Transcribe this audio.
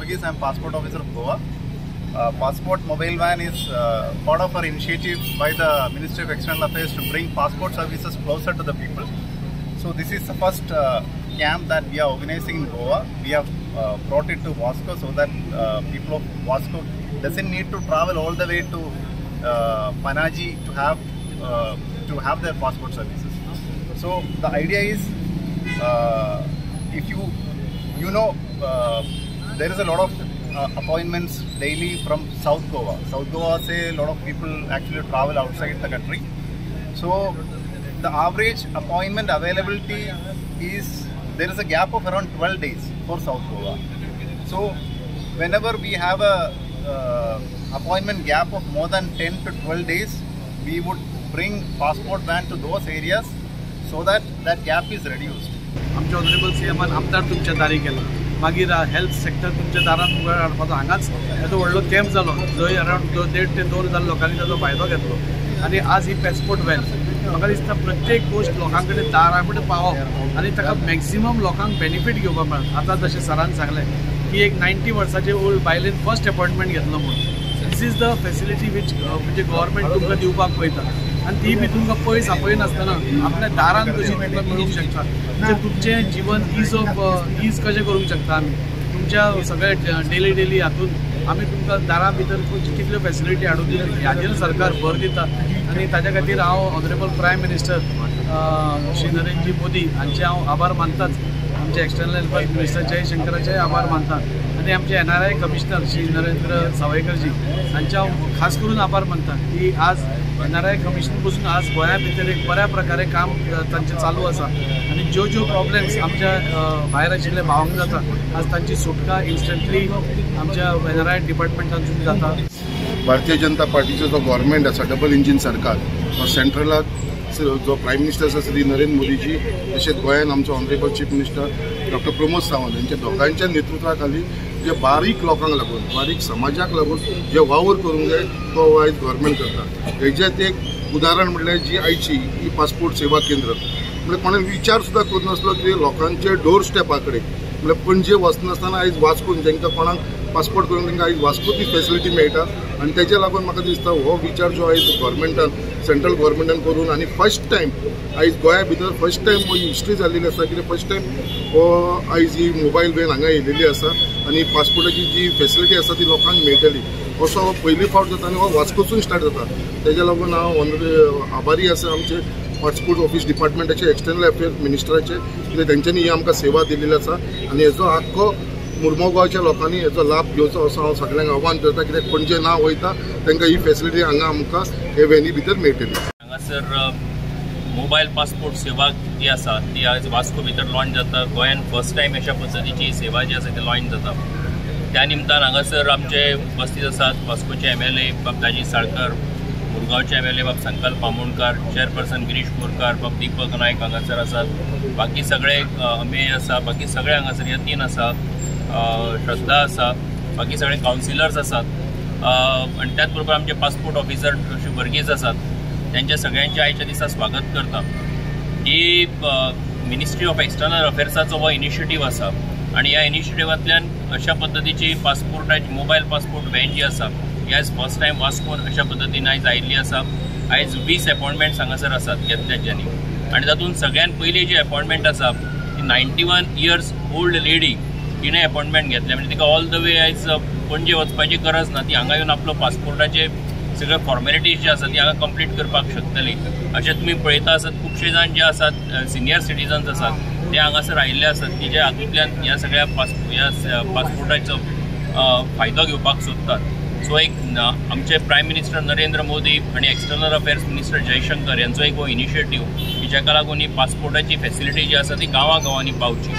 Varghese. I am passport officer of Goa. Passport mobile van is part of our initiative by the Ministry of External Affairs to bring passport services closer to the people. So this is the first camp that we are organizing in Goa. We have brought it to Vasco so that people of Vasco doesn't need to travel all the way to Panaji to have their passport services. So the idea is, if there is a lot of appointments daily from South Goa. South Goa say a lot of people actually travel outside the country. So the average appointment availability is, there is a gap of around 12 days for South Goa. So whenever we have a appointment gap of more than 10 to 12 days, we would bring passport van to those areas so that that gap is reduced. आमचे honourable सीएमान आमदार तुमच्या दारी केला, मागीर health sector तुमच्या दारात मुखार हाडपाचो हांगाच येदो व्हडलो कॅम्प जालो, जंय अरावंड 1.5 ते 2,000 लोकांनी ताचो फायदो घेतलो. आनी आज ही पासपोर्ट वॅन म्हाका दिसता प्रत्येक गोष्ट लोकां कडेन दारा कडेन पावप आनी ताका मॅक्सिमम लोकांक बेनिफीट घेवपाक मेळत. आतां जशें सरान सांगलें की एक 90 वर्साचे ओल्ड बायलेन फर्स्ट अपॉइंटमेंट घेतलो म्हणून. दिस इज द फेसिलिटी वीच म्हणजे गव्हर्मेंट तुमकां दिवपाक पळयता आनी ती बी तुमकां पयस आपयनासतना आपल्या दारान कशी तुमकां मेळूंक शकता. म्हणजे तुमचें जीवन ईज कशें करूंक शकता आमी तुमच्या सगळ्या डेली हातून आमी तुमकां दारा भितर कितल्यो फेसिलिटी हाडून दिल्यो ह्याचेर सरकार भर दिता. आनी ताच्या खातीर हांव honourable prime minister Shri Narendra Modi हांचे हांव आभार मानताच. आमचे एक्सटर्नल अफेअर्स मिनिस्टर जयशंकराचे आभार मानता आनी आमचे NRI कमिशनर श्री नरेंद्र सावयकरजी हांचे हांव खास करून आभार मानता की आज NRI कमिशनर पासून आज गोंया भितर एक बऱ्या प्रकारे काम तांचें चालू आसा आनी ज्यो प्रॉब्लेम्स आमच्या भायर आशिल्ल्या भावांक जाता आज तांची सुटका इन्स्टंटली आमच्या NRI डिपार्टमेंटांतून जाता. भारतीय जनता पार्टीचो जो गव्हर्मेंट आसा डबल इंजीन सरकार सेंट्रलाक जो प्रायम मिनिस्टर आसा श्री नरेंद्र मोदीजी तशेंच गोंयान आमचो honourable chief minister doctor Pramod Sawant यांच्या दोगांच्या नेतृत्वा खाली जे बारीक लोकांक लागून बारीक समाजाक लागून जे वावर करूंक जाय तो आयज गव्हर्मेंट करता. हेजेंत एक उदाहरण म्हणल्यार जी आयची ही पासपोर्ट सेवा केंद्र म्हणजे कोणें विचार सुद्दां करिनासलो की लोकांचे डोर स्टेपा कडेन म्हणजे पणजे वचनासतना आयज वास्कोन जेंकां कोणाक पासपोर्ट करून तांकां आयज वास्को ती फेसिलिटी मेळटा आनी तेजे लागून म्हाका दिसता हो विचार जो आयज गव्हर्मेंटान सेंट्रल गव्हर्मेंटान करून आनी फर्स्ट टायम आयज गोंया भितर फर्स्ट टायम हो हिस्ट्री जाल्लेली आसा कित्याक फर्स्ट टायम हो आयज ही मोबायल वॅन हांगा येयलेली आसा आनी पासपोर्टाची जी फेसिलिटी आसा ती लोकांक मेळटली असो हो पयली फावट जाता आनी हो वास्कोसून स्टार्ट जाता. तेज्या लागून हांव आभारी आसा आमचे पासपोर्ट ऑफिस डिपार्टमेंटाचे एक्सटर्नल अफेअर्स मिनिस्टराचे कित्याक तेंच्यांनी ही आमकां सेवा दिलेली आसा आनी हेजो आख्खो मुर्मगांव गोंयच्या लोकांनी हेजो लाभ घेवचो असो हांव सगळ्यांक आव्हान करता कित्याक पणजे ना वयता तांकां ही फेसिलिटी हांगा आमकां हे वॅनी भितर मेळटली. हांगासर मोबायल पासपोर्ट सेवा जी आसा ती आज वास्को भितर लॉन्च जाता. गोंयान फर्स्ट टायम अशा पद्दतीची सेवा जी आसा ती लॉन्च जाता. त्या निमतान हांगासर आमचे उपस्थित आसात वास्कोचे MLA बाब दाजी साळकर, मुरगांवचे MLA बाब संकल्प आमोणकार, चेअरपर्सन गिरीश बोरकार, बाब दीपक नायक हांगासर आसात. बाकी सगळे अमेय आसा, बाकी सगळे हांगासर यतीन आसा, श्रद्धा आसा, बाकी सगळे कावन्सिलर्स आसात आनी त्याच बरोबर आमचे पासपोर्ट ऑफिसर श्री वर्गीस आसात. त्यांच्या सगळ्यांचे आयच्या दिसा स्वागत करता. ही मिनिस्ट्री ऑफ एक्सटर्नल अफेअर्साचो हो इनिशिएटीव आसा आनी ह्या इनिशिएटिवांतल्यान अशा पद्दतीची पासपोर्टाची मोबायल पासपोर्ट वॅन जी आसा ही आयज फर्स्ट टायम वास्कोन अशा पद्दतीन आयज आयिल्ली आसा. आयज 20 अपॉइंटमेंट्स हांगासर आसात घेतल्याच्यांनी आनी तातूंत सगळ्यान पयली जी अपॉइंटमेंट आसा ती 91 इयर्स ओल्ड लेडी तिणें अपॉइंटमेंट घेतल्या म्हणजे तिका ऑल द वे आयज पणजे वचपाची गरज ना. ती हांगा येवन आपलो पासपोर्टाचे सगळे फॉर्मेलिटीज जे आसा ती हांगा कंप्लीट करपाक शकतली. अशें तुमी पळयता आसत खुबशे जाण जे आसात सिनियर सिटीजन्स आसात ते हांगासर आयिल्ले आसात की जे हातूंतल्यान ह्या सगळ्या पासपोर्टाचो फायदो घेवपाक सोदतात. सो एक आमचे प्रायम मिनिस्टर नरेंद्र मोदी आनी एक्सटर्नल अफेअर्स मिनिस्टर जयशंकर यांचो एक हो इनिशिएटीव की जाका लागून ही पासपोर्टाची फेसिलिटी जी आसा ती गांवांनी पावची.